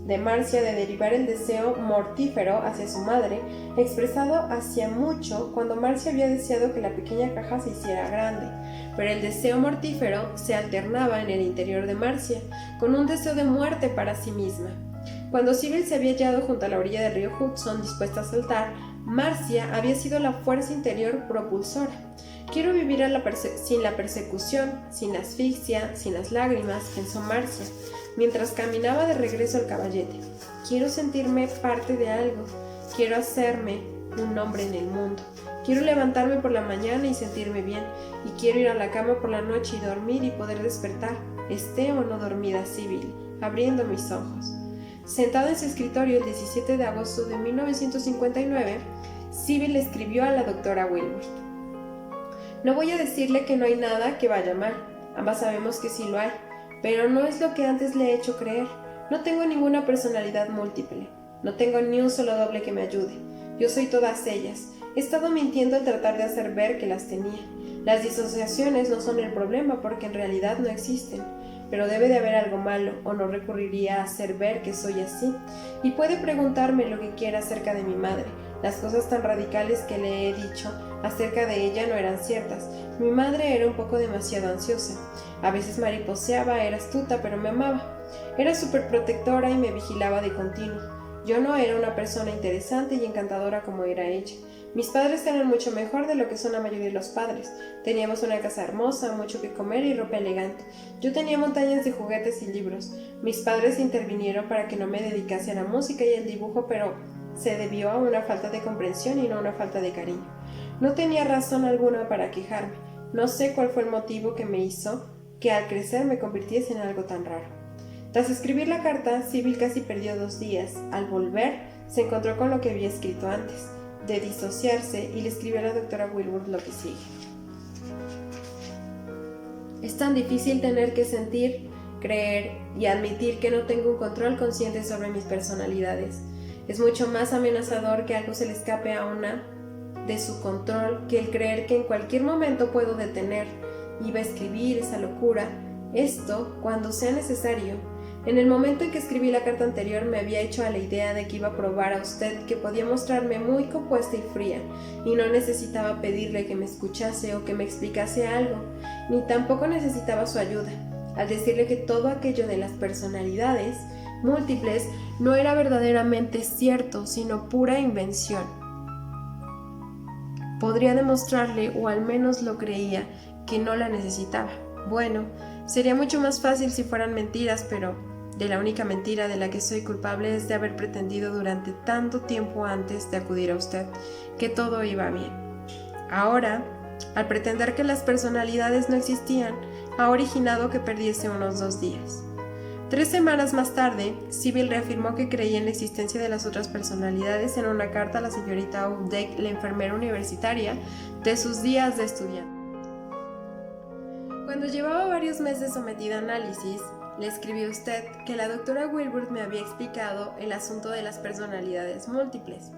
de Marcia de derivar el deseo mortífero hacia su madre, expresado hacía mucho cuando Marcia había deseado que la pequeña caja se hiciera grande, pero el deseo mortífero se alternaba en el interior de Marcia con un deseo de muerte para sí misma. Cuando Sybil se había hallado junto a la orilla del río Hudson dispuesta a saltar, Marcia había sido la fuerza interior propulsora. Quiero vivir sin la persecución, sin la asfixia, sin las lágrimas, pensó Marcia, mientras caminaba de regreso al caballete. Quiero sentirme parte de algo, quiero hacerme un nombre en el mundo. Quiero levantarme por la mañana y sentirme bien, y quiero ir a la cama por la noche y dormir y poder despertar, esté o no dormida Sybil, abriendo mis ojos. Sentada en su escritorio el 17 de agosto de 1959, Sybil escribió a la doctora Wilbur: no voy a decirle que no hay nada que vaya mal, ambas sabemos que sí lo hay, pero no es lo que antes le he hecho creer. No tengo ninguna personalidad múltiple, no tengo ni un solo doble que me ayude. Yo soy todas ellas. He estado mintiendo al tratar de hacer ver que las tenía. Las disociaciones no son el problema porque en realidad no existen. pero debe de haber algo malo o no recurriría a hacer ver que soy así. Y puede preguntarme lo que quiera acerca de mi madre. Las cosas tan radicales que le he dicho acerca de ella no eran ciertas. Mi madre era un poco demasiado ansiosa. A veces mariposeaba, era astuta, pero me amaba. Era súper protectora y me vigilaba de continuo. Yo no era una persona interesante y encantadora como era ella. Mis padres eran mucho mejor de lo que son la mayoría de los padres. Teníamos una casa hermosa, mucho que comer y ropa elegante. Yo tenía montañas de juguetes y libros. Mis padres intervinieron para que no me dedicase a la música y el dibujo, pero se debió a una falta de comprensión y no a una falta de cariño. No tenía razón alguna para quejarme. No sé cuál fue el motivo que me hizo que al crecer me convirtiese en algo tan raro. Tras escribir la carta, Sybil casi perdió 2 días. Al volver, se encontró con lo que había escrito antes, de disociarse, y le escribió a la doctora Wilbur lo que sigue. Es tan difícil tener que sentir, creer y admitir que no tengo un control consciente sobre mis personalidades. Es mucho más amenazador que algo se le escape a una de su control que el creer que en cualquier momento puedo detener. Iba a escribir esa locura, esto cuando sea necesario. En el momento en que escribí la carta anterior me había hecho a la idea de que iba a probar a usted que podía mostrarme muy compuesta y fría, y no necesitaba pedirle que me escuchase o que me explicase algo, ni tampoco necesitaba su ayuda, al decirle que todo aquello de las personalidades múltiples no era verdaderamente cierto, sino pura invención. Podría demostrarle, o al menos lo creía, que no la necesitaba. Bueno, sería mucho más fácil si fueran mentiras, pero de la única mentira de la que soy culpable es de haber pretendido durante tanto tiempo antes de acudir a usted que todo iba bien. Ahora, al pretender que las personalidades no existían, ha originado que perdiese unos 2 días. 3 semanas más tarde, Sybil reafirmó que creía en la existencia de las otras personalidades en una carta a la señorita Updike, la enfermera universitaria, de sus días de estudiante. Cuando llevaba varios meses sometida a análisis, le escribí a usted que la doctora Wilbur me había explicado el asunto de las personalidades múltiples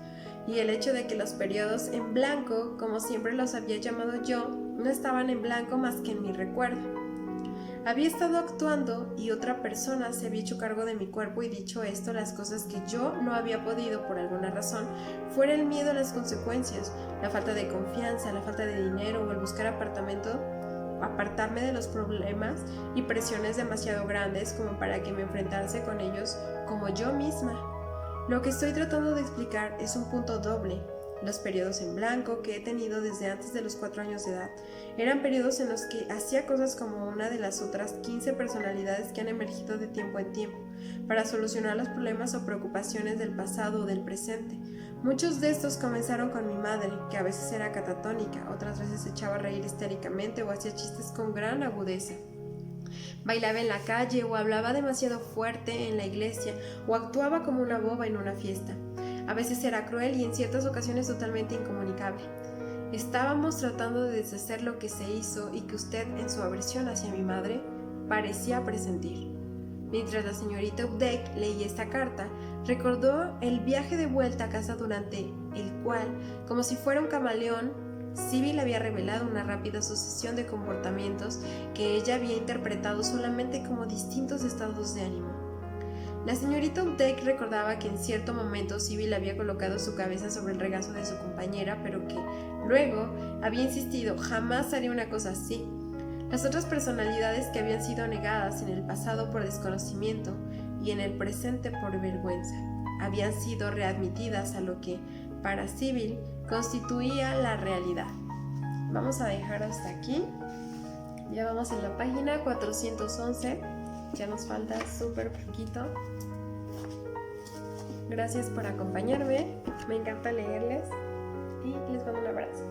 y el hecho de que los periodos en blanco, como siempre los había llamado yo, no estaban en blanco más que en mi recuerdo. Había estado actuando y otra persona se había hecho cargo de mi cuerpo y dicho esto, las cosas que yo no había podido por alguna razón, fuera el miedo a las consecuencias, la falta de confianza, la falta de dinero o el buscar apartarme de los problemas y presiones demasiado grandes como para que me enfrentase con ellos como yo misma. Lo que estoy tratando de explicar es un punto doble. Los periodos en blanco que he tenido desde antes de los 4 años de edad eran periodos en los que hacía cosas como una de las otras 15 personalidades que han emergido de tiempo en tiempo para solucionar los problemas o preocupaciones del pasado o del presente. Muchos de estos comenzaron con mi madre, que a veces era catatónica, otras veces se echaba a reír histéricamente o hacía chistes con gran agudeza. Bailaba en la calle o hablaba demasiado fuerte en la iglesia o actuaba como una boba en una fiesta. A veces era cruel y en ciertas ocasiones totalmente incomunicable. Estábamos tratando de deshacer lo que se hizo y que usted, en su aversión hacia mi madre, parecía presentir. Mientras la señorita Updike leía esta carta, recordó el viaje de vuelta a casa durante el cual, como si fuera un camaleón, Sybil había revelado una rápida sucesión de comportamientos que ella había interpretado solamente como distintos estados de ánimo. La señorita Updike recordaba que en cierto momento Sybil había colocado su cabeza sobre el regazo de su compañera, pero que luego había insistido, jamás haría una cosa así. Las otras personalidades que habían sido negadas en el pasado por desconocimiento y en el presente por vergüenza, habían sido readmitidas a lo que, para Sybil, constituía la realidad. Vamos a dejar hasta aquí. Ya vamos en la página 411. Ya nos falta súper poquito. Gracias por acompañarme. Me encanta leerles y les mando un abrazo.